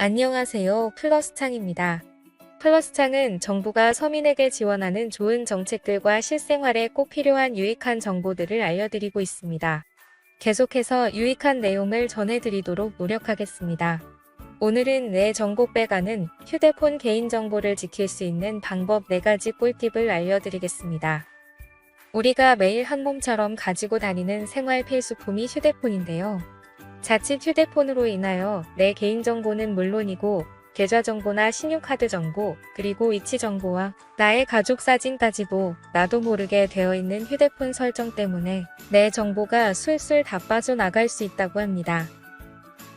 안녕하세요. 플러스창입니다. 플러스창은 정부가 서민에게 지원하는 좋은 정책들과 실생활에 꼭 필요한 유익한 정보들을 알려드리고 있습니다. 계속해서 유익한 내용을 전해드리도록 노력하겠습니다. 오늘은 내 정보 빼가는 휴대폰 개인정보를 지킬 수 있는 방법 4가지 꿀팁을 알려드리겠습니다. 우리가 매일 한 몸처럼 가지고 다니는 생활 필수품이 휴대폰인데요. 자칫 휴대폰으로 인하여 내 개인정보는 물론이고 계좌정보나 신용카드 정보, 그리고 위치 정보와 나의 가족 사진까지도 나도 모르게 되어 있는 휴대폰 설정 때문에 내 정보가 술술 다 빠져나갈 수 있다고 합니다.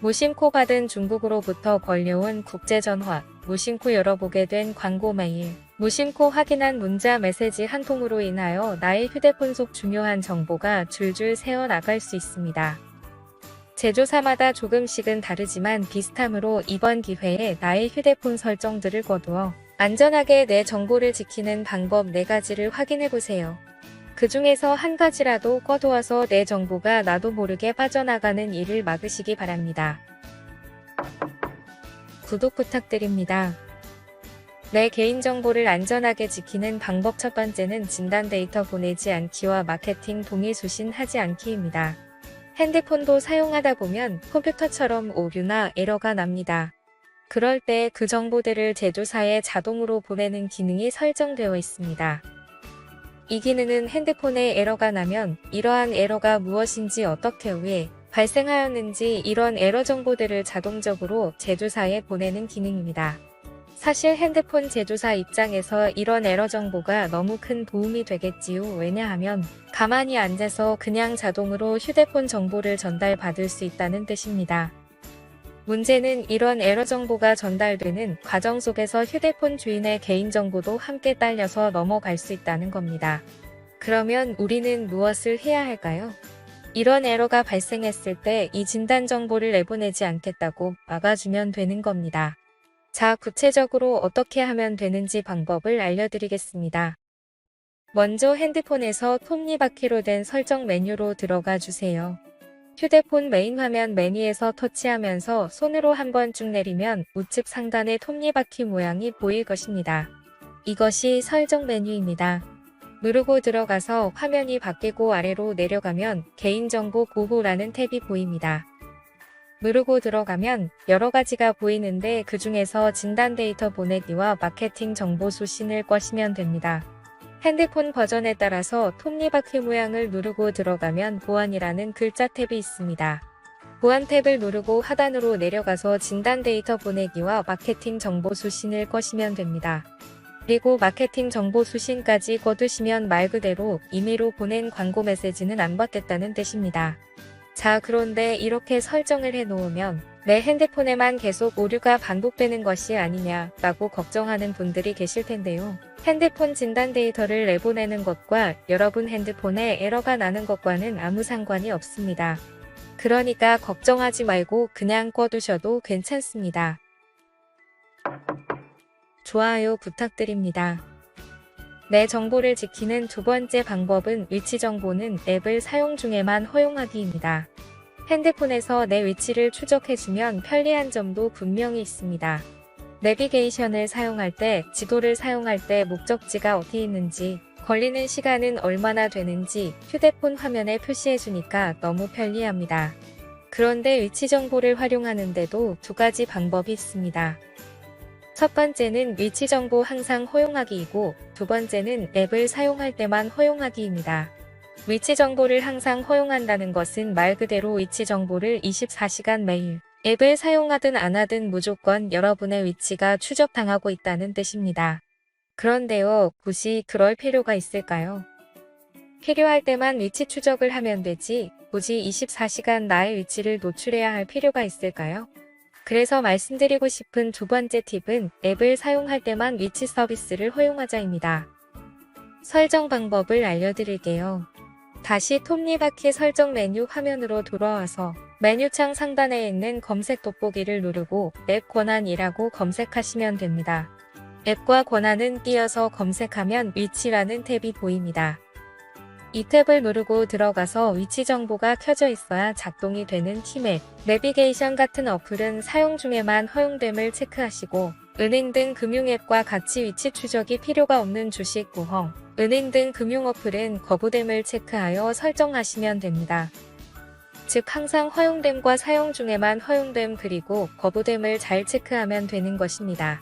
무심코 받은 중국으로부터 걸려온 국제전화, 무심코 열어보게 된 광고 메일, 무심코 확인한 문자 메시지 한 통으로 인하여 나의 휴대폰 속 중요한 정보가 줄줄 새어나갈 수 있습니다. 제조사마다 조금씩은 다르지만 비슷하므로 이번 기회에 나의 휴대폰 설정들을 거두어 안전하게 내 정보를 지키는 방법 4가지를 확인해보세요. 그 중에서 한 가지라도 꺼두어서 내 정보가 나도 모르게 빠져나가는 일을 막으시기 바랍니다. 구독 부탁드립니다. 내 개인정보를 안전하게 지키는 방법 첫 번째는 진단 데이터 보내지 않기와 마케팅 동의 수신하지 않기입니다. 핸드폰도 사용하다 보면 컴퓨터처럼 오류나 에러가 납니다. 그럴 때 그 정보들을 제조사에 자동으로 보내는 기능이 설정되어 있습니다. 이 기능은 핸드폰에 에러가 나면 이러한 에러가 무엇인지 어떻게 왜 발생하였는지 이런 에러 정보들을 자동적으로 제조사에 보내는 기능입니다. 사실 핸드폰 제조사 입장에서 이런 에러 정보가 너무 큰 도움이 되겠지요. 왜냐하면 가만히 앉아서 그냥 자동으로 휴대폰 정보를 전달받을 수 있다는 뜻입니다. 문제는 이런 에러 정보가 전달되는 과정 속에서 휴대폰 주인의 개인정보도 함께 딸려서 넘어갈 수 있다는 겁니다. 그러면 우리는 무엇을 해야 할까요? 이런 에러가 발생했을 때 이 진단 정보를 내보내지 않겠다고 막아주면 되는 겁니다. 자, 구체적으로 어떻게 하면 되는지 방법을 알려드리겠습니다. 먼저 핸드폰에서 톱니바퀴로 된 설정 메뉴로 들어가 주세요. 휴대폰 메인 화면 메뉴에서 터치하면서 손으로 한번 쭉 내리면 우측 상단에 톱니바퀴 모양이 보일 것입니다. 이것이 설정 메뉴입니다. 누르고 들어가서 화면이 바뀌고 아래로 내려가면 개인정보 보호라는 탭이 보입니다. 누르고 들어가면 여러 가지가 보이는데 그 중에서 진단 데이터 보내기와 마케팅 정보 수신을 꺼시면 됩니다. 핸드폰 버전에 따라서 톱니바퀴 모양을 누르고 들어가면 보안이라는 글자 탭이 있습니다. 보안 탭을 누르고 하단으로 내려가서 진단 데이터 보내기와 마케팅 정보 수신을 꺼시면 됩니다. 그리고 마케팅 정보 수신까지 꺼두시면 말 그대로 임의로 보낸 광고 메시지는 안 받겠다는 뜻입니다. 자, 그런데 이렇게 설정을 해놓으면 내 핸드폰에만 계속 오류가 반복되는 것이 아니냐라고 걱정하는 분들이 계실 텐데요. 핸드폰 진단 데이터를 내보내는 것과 여러분 핸드폰에 에러가 나는 것과는 아무 상관이 없습니다. 그러니까 걱정하지 말고 그냥 꺼두셔도 괜찮습니다. 좋아요 부탁드립니다. 내 정보를 지키는 두 번째 방법은 위치 정보는 앱을 사용 중에만 허용하기입니다. 핸드폰에서 내 위치를 추적해주면 편리한 점도 분명히 있습니다. 내비게이션을 사용할 때, 지도를 사용할 때 목적지가 어디 있는지, 걸리는 시간은 얼마나 되는지 휴대폰 화면에 표시해주니까 너무 편리합니다. 그런데 위치 정보를 활용하는데도 2가지 방법이 있습니다. 첫 번째는 위치 정보 항상 허용하기이고, 두 번째는 앱을 사용할 때만 허용하기입니다. 위치 정보를 항상 허용한다는 것은 말 그대로 위치 정보를 24시간 매일 앱을 사용하든 안 하든 무조건 여러분의 위치가 추적당하고 있다는 뜻입니다. 그런데요, 굳이 그럴 필요가 있을까요? 필요할 때만 위치 추적을 하면 되지, 굳이 24시간 나의 위치를 노출해야 할 필요가 있을까요? 그래서 말씀드리고 싶은 두 번째 팁은 앱을 사용할 때만 위치 서비스를 허용하자입니다. 설정 방법을 알려드릴게요. 다시 톱니바퀴 설정 메뉴 화면으로 돌아와서 메뉴창 상단에 있는 검색 돋보기를 누르고 앱 권한이라고 검색하시면 됩니다. 앱과 권한은 띄어서 검색하면 위치라는 탭이 보입니다. 이 탭을 누르고 들어가서 위치 정보가 켜져 있어야 작동이 되는 티맵, 내비게이션 같은 어플은 사용 중에만 허용됨을 체크하시고 은행 등 금융앱과 같이 위치 추적이 필요가 없는 주식 보험, 은행 등 금융 어플은 거부됨을 체크하여 설정하시면 됩니다. 즉 항상 허용됨과 사용 중에만 허용됨 그리고 거부됨을 잘 체크하면 되는 것입니다.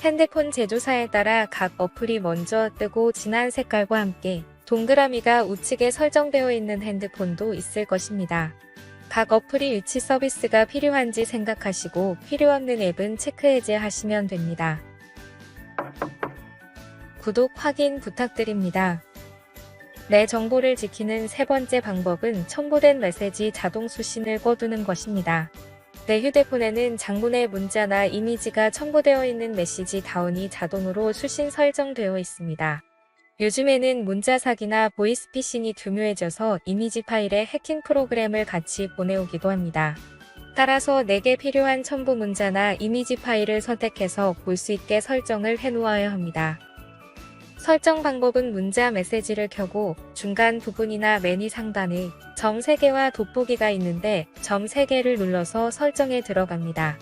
핸드폰 제조사에 따라 각 어플이 먼저 뜨고 진한 색깔과 함께 동그라미가 우측에 설정되어 있는 핸드폰도 있을 것입니다. 각 어플이 위치 서비스가 필요한지 생각하시고 필요 없는 앱은 체크 해제하시면 됩니다. 구독 확인 부탁드립니다. 내 정보를 지키는 세 번째 방법은 첨부된 메시지 자동 수신을 꺼두는 것입니다. 내 휴대폰에는 장문의 문자나 이미지가 첨부되어 있는 메시지 다운이 자동으로 수신 설정되어 있습니다. 요즘에는 문자 사기나 보이스피싱이 교묘해져서 이미지 파일에 해킹 프로그램을 같이 보내오기도 합니다. 따라서 내게 필요한 첨부 문자나 이미지 파일을 선택해서 볼 수 있게 설정을 해놓아야 합니다. 설정 방법은 문자 메시지를 켜고 중간 부분이나 메뉴 상단에 점 3개와 돋보기가 있는데 점 3개를 눌러서 설정에 들어갑니다.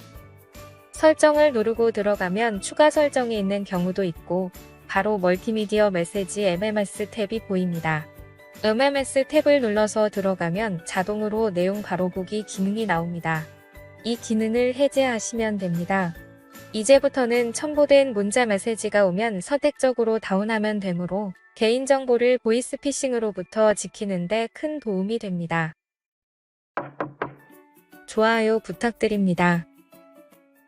설정을 누르고 들어가면 추가 설정이 있는 경우도 있고 바로 멀티미디어 메시지 MMS 탭이 보입니다. MMS 탭을 눌러서 들어가면 자동으로 내용 바로 보기 기능이 나옵니다. 이 기능을 해제하시면 됩니다. 이제부터는 첨부된 문자 메시지가 오면 선택적으로 다운하면 되므로 개인정보를 보이스피싱으로부터 지키는 데 큰 도움이 됩니다. 좋아요 부탁드립니다.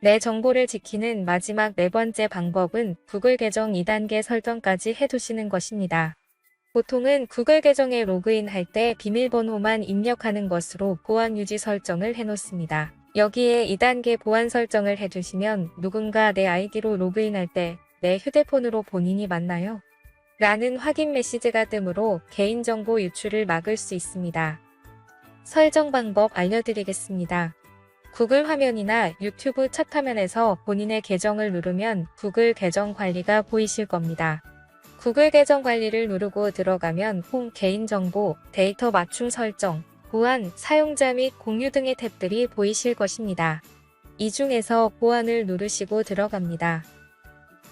내 정보를 지키는 마지막 네 번째 방법은 구글 계정 2단계 설정까지 해두시는 것입니다. 보통은 구글 계정에 로그인할 때 비밀번호만 입력하는 것으로 보안 유지 설정을 해놓습니다. 여기에 2단계 보안 설정을 해두시면 누군가 내 아이디로 로그인할 때 내 휴대폰으로 본인이 맞나요? 라는 확인 메시지가 뜨므로 개인정보 유출을 막을 수 있습니다. 설정 방법 알려드리겠습니다. 구글 화면이나 유튜브 첫 화면에서 본인의 계정을 누르면 구글 계정 관리가 보이실 겁니다. 구글 계정 관리를 누르고 들어가면 홈 개인정보, 데이터 맞춤 설정, 보안, 사용자 및 공유 등의 탭들이 보이실 것입니다. 이 중에서 보안을 누르시고 들어갑니다.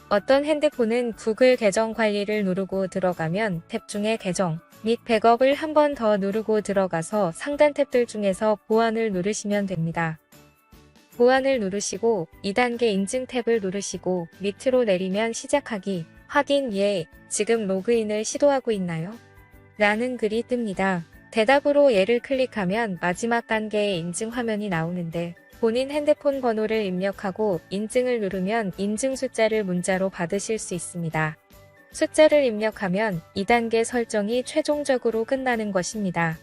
어떤 핸드폰은 구글 계정 관리를 누르고 들어가면 탭 중에 계정 및 백업을 한 번 더 누르고 들어가서 상단 탭들 중에서 보안을 누르시면 됩니다. 보안을 누르시고 2단계 인증 탭을 누르시고 밑으로 내리면 시작하기, 확인 예, 지금 로그인을 시도하고 있나요? 라는 글이 뜹니다. 대답으로 예를 클릭하면 마지막 단계의 인증 화면이 나오는데 본인 핸드폰 번호를 입력하고 인증을 누르면 인증 숫자를 문자로 받으실 수 있습니다. 숫자를 입력하면 2단계 설정이 최종적으로 끝나는 것입니다.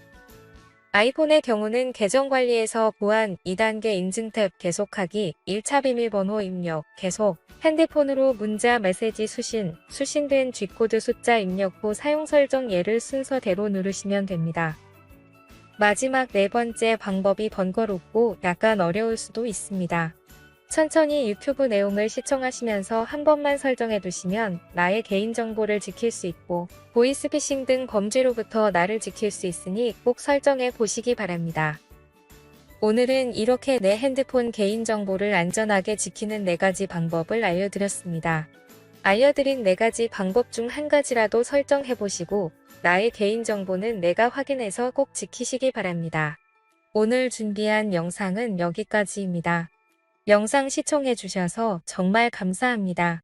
아이폰의 경우는 계정 관리에서 보안 2단계 인증 탭 계속하기 1차 비밀번호 입력 계속 핸드폰으로 문자 메시지 수신된 G코드 숫자 입력 후 사용 설정 예를 순서대로 누르시면 됩니다. 마지막 네 번째 방법이 번거롭고 약간 어려울 수도 있습니다. 천천히 유튜브 내용을 시청하시면서 한 번만 설정해 두시면 나의 개인정보를 지킬 수 있고 보이스피싱 등 범죄로부터 나를 지킬 수 있으니 꼭 설정해 보시기 바랍니다. 오늘은 이렇게 내 핸드폰 개인정보를 안전하게 지키는 4가지 방법을 알려드렸습니다. 알려드린 4가지 방법 중 한 가지라도 설정해 보시고 나의 개인정보는 내가 확인해서 꼭 지키시기 바랍니다. 오늘 준비한 영상은 여기까지입니다. 영상 시청해 주셔서 정말 감사합니다.